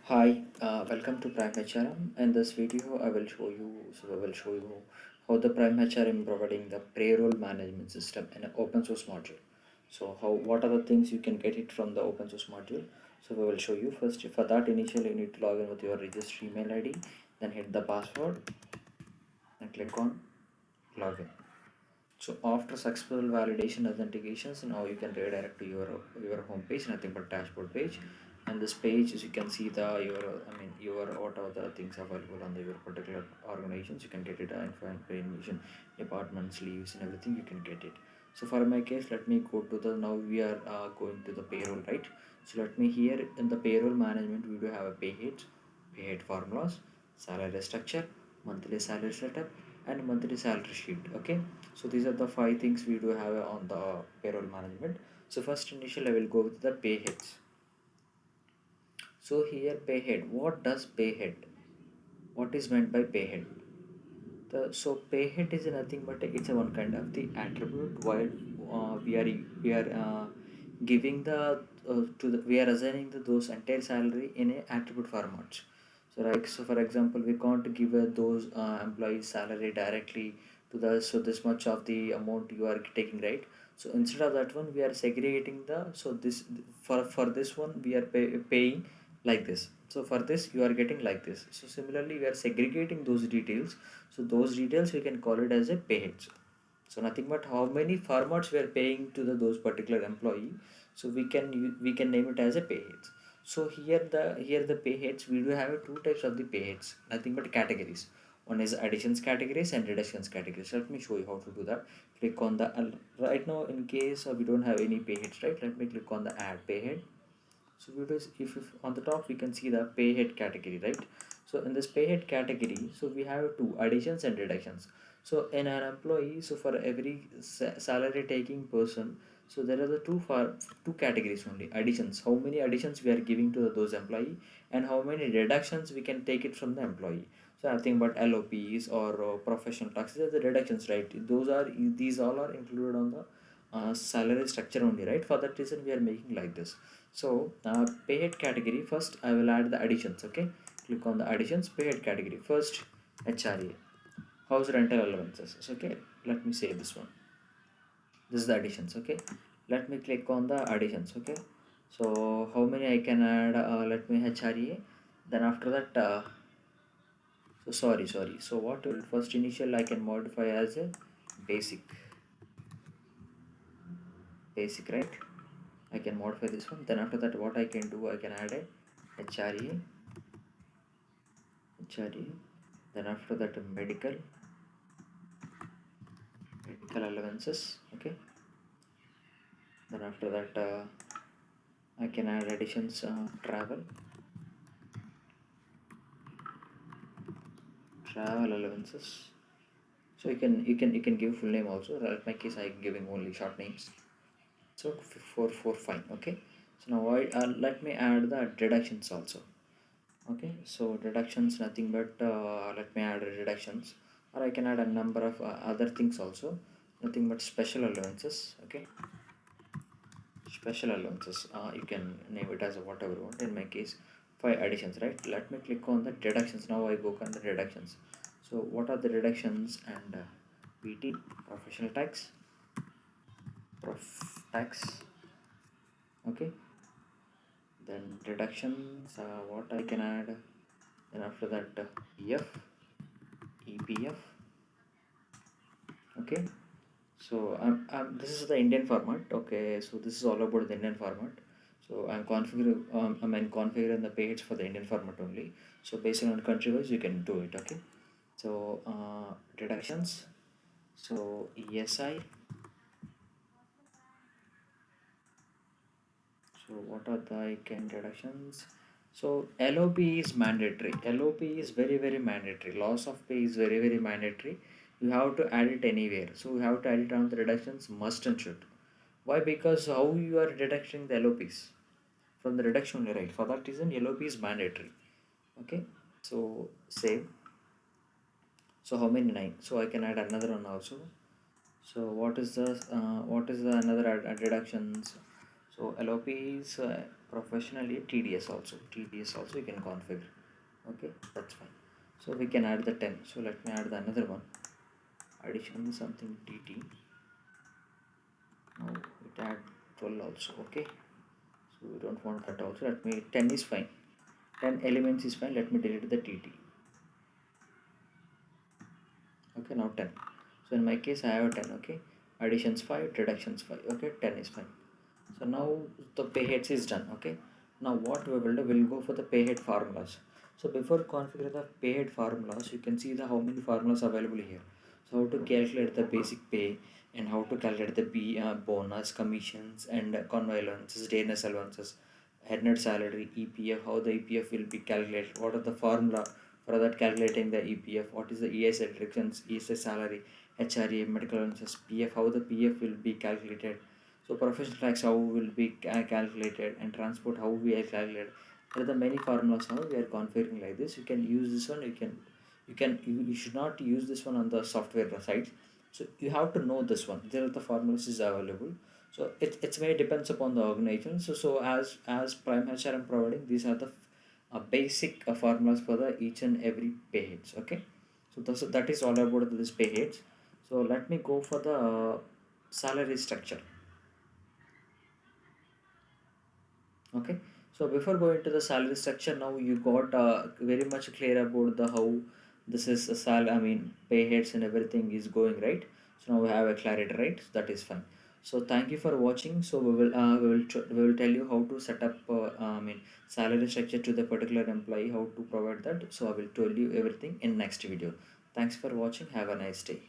Welcome to Prime HRM. In this video, I will show you how the Prime HRM providing the payroll management system in an open source module. So what are the things you can get it from the open source module? So we will show you first. For that, initially you need to log in with your registered email ID, then hit the password and click on login. So after successful validation authentications, now you can redirect to your home page, nothing but dashboard page. And this page, as you can see the your what are the things available on your particular organizations. You can get it info and information, departments, leaves, and everything. You can get it. So for my case, let me go to the now we are going to the payroll, right? So let me here in the payroll management, we do have a pay head formulas, salary structure, monthly salary setup, and monthly salary sheet. Okay, so these are the five things we do have on the payroll management. So first initial I will go with the pay heads. So here pay head, what does pay head, what is meant by pay head? So pay head is nothing but it's a one kind of the attribute while we are giving the to the we are assigning those entire salary in a attribute format. So for example, we can't give those employees salary directly to the so this much of the amount you are taking, right? So instead of that one, we are segregating the so this for this one we are paying like this. So for this you are getting like this. So similarly we are segregating those details. So those details we can call it as a pay heads. So nothing but how many formats we are paying to those particular employee. So we can name it as a pay heads. So here the pay heads, we do have two types of the pay heads, nothing but categories. One is additions categories and reductions categories. Let me show you how to do that. Click on the right now in case we don't have any pay heads, right? Let me click on the add pay head. So if on the top we can see the pay head category, right? So in this pay head category, so we have two additions and reductions. So in an employee, so for every salary taking person, so there are the two categories only. Additions, how many additions we are giving to those employee, and how many reductions we can take it from the employee. So I think about LOPs or professional taxes are the reductions, right? These all are included on the salary structure only, right? For that reason we are making like this. So pay head category, first I will add the additions. Okay, click on the additions pay head category. First HRA, house rental allowances. So, okay, let me say this one, this is the additions. Okay, let me click on the additions. Okay, so how many I can add? Let me HRA, then after that so sorry, so what will first initial I can modify as a basic, right? I can modify this one. Then after that, what I can do, I can add a HRA, HRA. Then after that, medical allowances. Okay. Then after that, I can add additions, travel allowances. So you can give full name also. In my case, I'm giving only short names. So for fine. Okay. So now let me add the deductions also. Okay, so deductions nothing but let me add deductions, or I can add a number of other things also, nothing but special allowances. Okay, special allowances, you can name it as whatever you want. In my case, five additions, right? Let me click on the deductions. Now I go on the deductions. So what are the deductions? And PT, professional tax, prof tax. Okay, then deductions, what I can add, then after that EF, EPF. Okay, so this is the Indian format. Okay, so this is all about the Indian format. So I'm configuring the page for the Indian format only. So based on country wise you can do it. Okay, so deductions, so ESI. So what are the ICANN deductions? So LOP is mandatory. LOP is very mandatory. Loss of pay is very mandatory. You have to add it anywhere. So you have to add it on the reductions must and should. Why? Because how you are deducting the LOPs from the reduction only, right? For that reason, LOP is mandatory. Okay. So save. So how many nine? So I can add another one also. So what is the another deductions? So LOP is professionally TDS also you can configure. Okay, that's fine. So we can add the 10. So let me add the another one, addition something TT. Now it add 12 also. Okay, so we don't want that also. Let me 10 is fine. 10 elements is fine. Let me delete the TT. Okay, now 10. So in my case I have 10. Okay, additions 5, reductions 5. Okay, 10 is fine. So now the payheads is done. Okay, now what we will do, we'll go for the payhead formulas. So before configure the payhead formulas, you can see the how many formulas available here. So how to calculate the basic pay, and how to calculate the bonus, commissions, and convoy allowances, dayness allowances, head net salary, EPF, how the EPF will be calculated, what are the formula for that calculating the EPF, what is the ESI deductions, ESI salary, HRA, medical allowances, PF, how the PF will be calculated. So professional tax how will be calculated, and transport how we are calculated. There are the many formulas now we are configuring like this. You can use this one. You should not use this one on the software side. So you have to know this one. There are the formulas is available. So it's very depends upon the organization. So as Prime HR am providing, these are the basic formulas for the each and every pay heads. Okay, so that is all about this pay heads. So let me go for the salary structure. Okay, so before going to the salary structure, now you got very much clear about the how this is a I mean pay heads and everything is going, right? So now we have a clarity, right? So that is fine. So thank you for watching. So we will tell you how to set up I mean salary structure to the particular employee, how to provide that. So I will tell you everything in next video. Thanks for watching. Have a nice day.